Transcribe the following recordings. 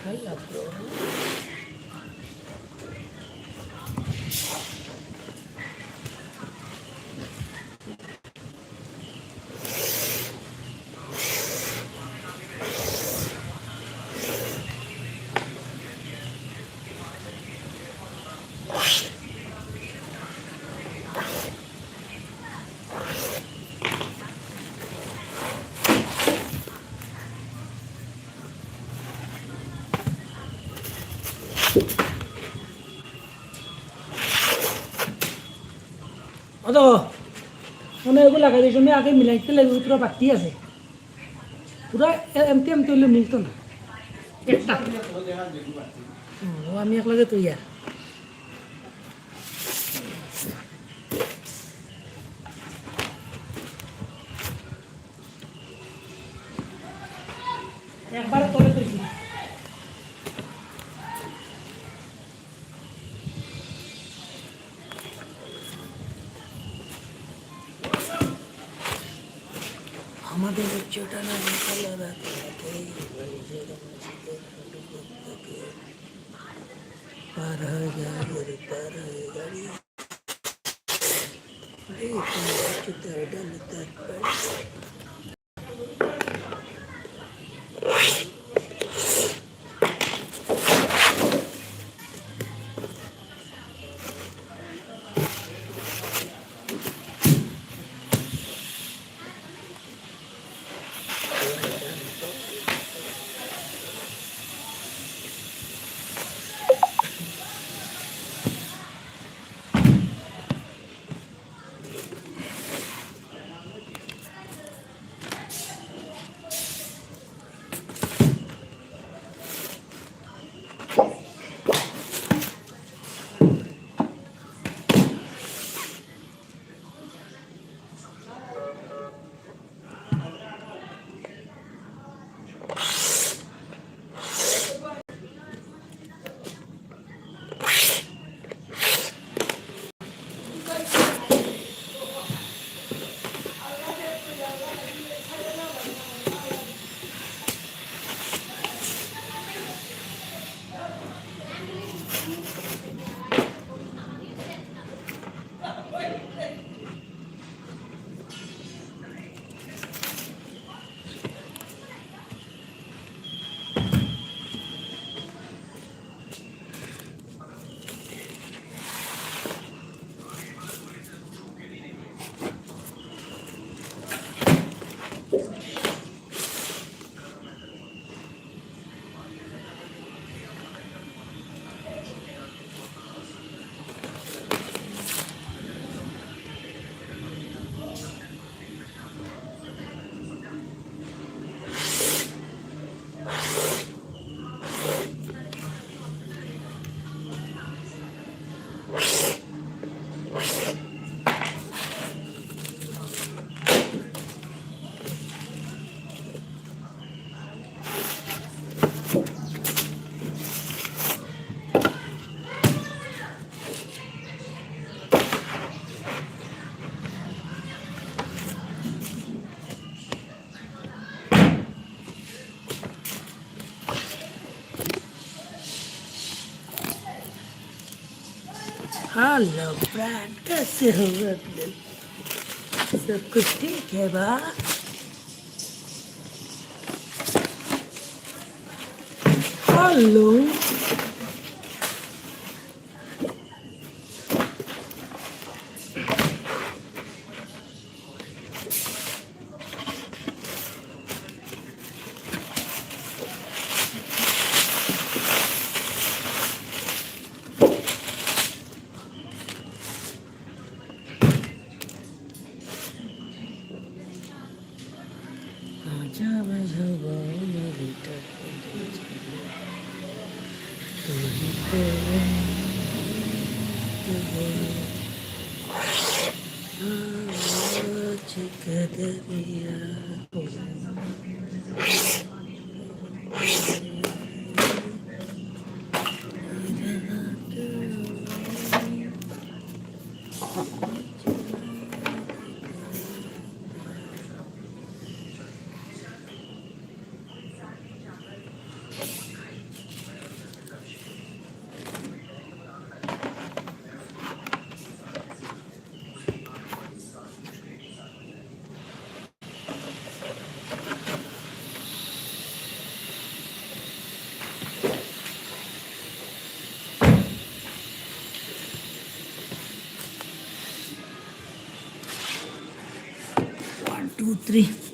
Hello, bro. Aduh, mana aku laga di sini akhir milik itu lebih pura bakti aja. Pura MT lebih milik tuh. Ekta. Kami yang lagi tuh ya. একবার তোলে তুই আমাদের উচ্চটা না ভালো রাখতে পার হয়ে গাড়ি পার হয়ে গাড়ি Hello, Brad. कैसे हो आप लोग? सब कुछ ठीक है बा? Hello. মিস্ত্রি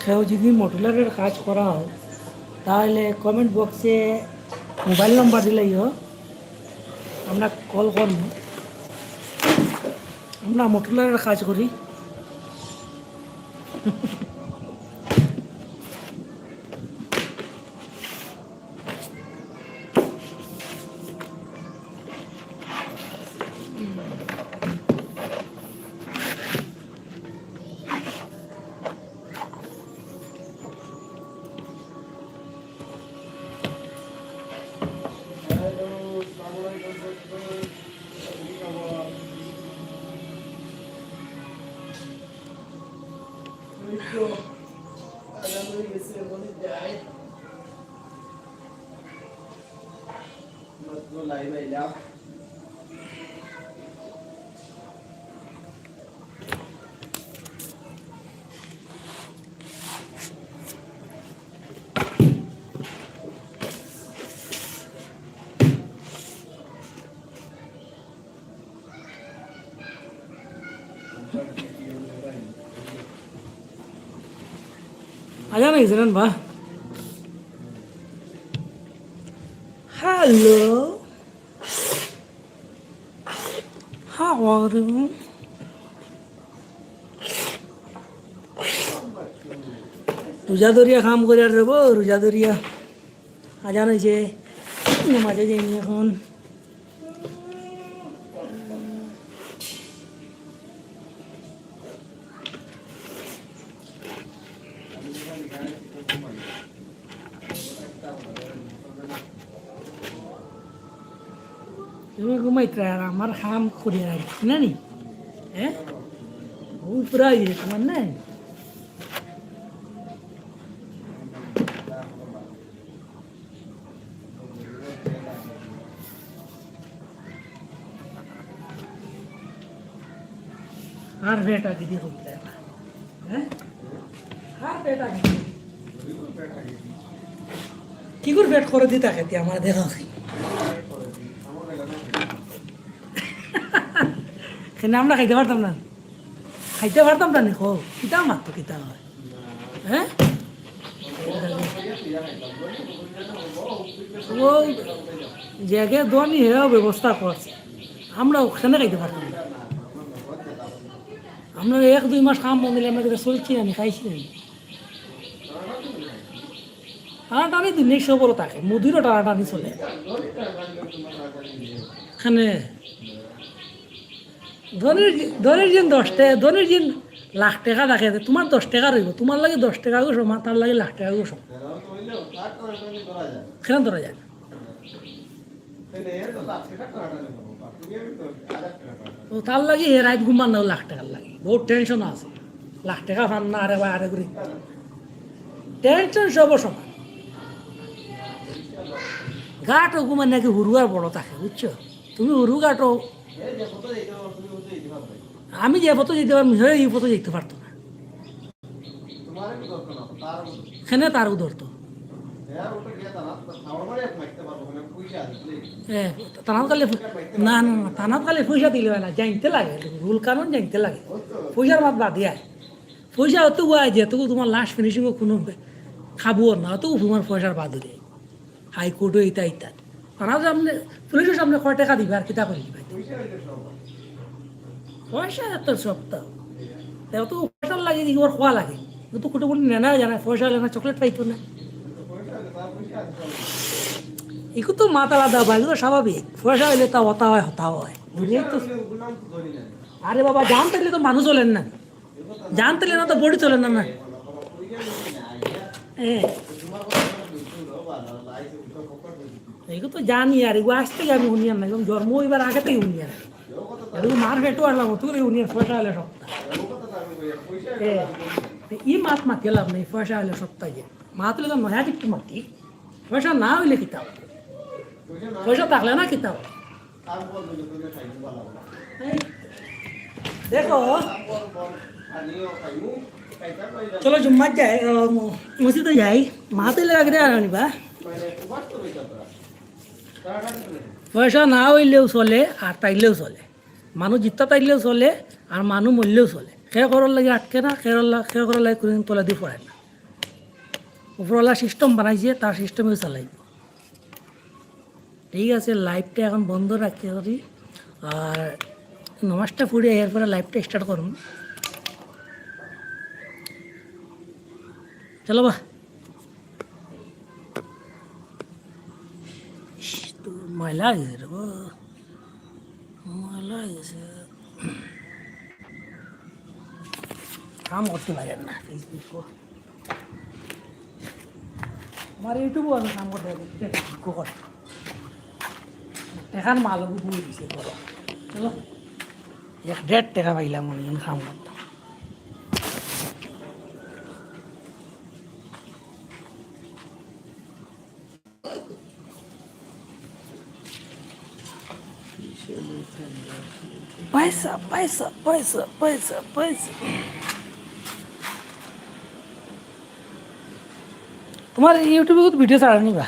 কেউ যদি মডুলারের কাজ করা হয় তাহলে কমেন্ট বক্সে মোবাইল নাম্বার দিলেই আমরা কল করব। আমরা মডুলারের কাজ করি। আজান হয়েছে না বা হ্যালো how are you রোজা দরিয়া কাম করে আর যাবো রোজা দরিয়া আজান হয়েছে নামাজে যাইনি এখন তুমি ঘুমাইতে আর আমার কাম করে রাখছি না নি হ্যাঁ পুরা হয়ে তোমার না আর বেটা দিদি করতে হ্যাঁ আর বেটা কি করে বেট করে দিতে খেতে আমার দেখা আমরা খাইতে পারতাম না খো কিতা মারতো কিতা হয় হ্যাঁ ও জায়গায় দোয়ানি হেও ব্যবস্থা করছে আমরা ওখানে খাইতে পারতাম না আমরা 1-2 মাস কাম বন্ধ আমরা যেটা চলছি আমি খাইছি না টানাটানি দিনের সবরও থাকে মুদিরও টানাটানি চলে এখানে ধনের যেন 10 টাকা ধনের যেন লাখ টাকা থাকে তোমার 10 টাকা রইব তোমার লাগে 10 টাকা গো সমান তার লাগে লাখ টাকা গো সমান কেন ধরা যায় তো তার লাগে রাত ঘুমান না লাখ টাকার লাগে বহুত টেনশন আছে লাখ টাকা ফান না আরে ভাই আরে করে টেনশন সব সমান গাটো ঘুমান নাকি হুরুয়ার বড় থাকে বুঝছো তুমি হুরু গাটো আমি যে ফটো যেতে পারবো এই ফটো যেতে পারতো না এখানে তারও ধরতো তানাত কালে না না তানাত কালে পয়সা দিলে না জানতে লাগে রুল কানুন জানতে লাগে পয়সার মাত বাদ দিয়া পয়সা অত গুয়া যেহেতু তোমার লাস্ট ফিনিশিং কোনো খাবো না অত তোমার পয়সার বাদ দেয় হাইকোর্টও ইতা ইতা তারা সামনে পুলিশের সামনে কয় টাকা দিবে আর কিতা করি ভাই পয়সা এত সপ্তাহ তো পয়সা লাগে কি ওর খোয়া লাগে তো কুটে কুটে নেনা জানা পয়সা হলে না চকলেট পাইতো না এগুলো তো মাথা আলাদা ভাই এগুলো স্বাভাবিক পয়সা হইলে তা হতা হয় বুঝলেই তো আরে বাবা জান থাকলে তো মানুষ চলেন না জান থাকলে না তো বডি চলেন না না এগুলো তো জানি আর এগুলো আজ থেকে আমি শুনিয়ার না একদম জন্ম এবার আগে থেকে শুনিয়ার এগুলো মার ভেটো আসলাম তুই শুনিয়ার পয়সা হলে সপ্তাহ ই মাত মাতি লাভ নেই পয়সা হলে সপ্তাহে মা তুলে তো নয়া একটু মাতি পয়সা না হইলে কিতাব পয়সা থাকলে না কিতাব দেখো চলো জুম্মার যাই মসজিদে যাই মা তুলে আগে আনিবা পয়সা না হইলেও চলে আর তাইলেও চলে মানুষ জিততে তাইলেও চলে আর মানুষ মরলেও চলে খেয়ে করার লাগে আটকে না খেয়ে করার লাগে কোনোদিন তোলা দিয়ে পড়ে না উপরওয়ালা সিস্টেম বানাইছে তার সিস্টেমেও চালাইব ঠিক আছে লাইভটা এখন বন্ধ রাখতে পারি আর নমাজটা পড়ে এরপরে লাইভটা স্টার্ট করুন চলো বা ময়লা হয়ে গেছে রে ময়লা হয়ে গেছে কাম করতে পারেন না ফেসবুক আমার ইউটিউবও আমি কাম করতে করে এখন মালও বুঝে দিছে করো চলো 1.5 টাকা পাইলাম আমি কাম করতাম পয়সা পয়সা পয়সা পয়সা পয়সা তোমার ইউটিউবে ভিডিও ছাড়া নিবা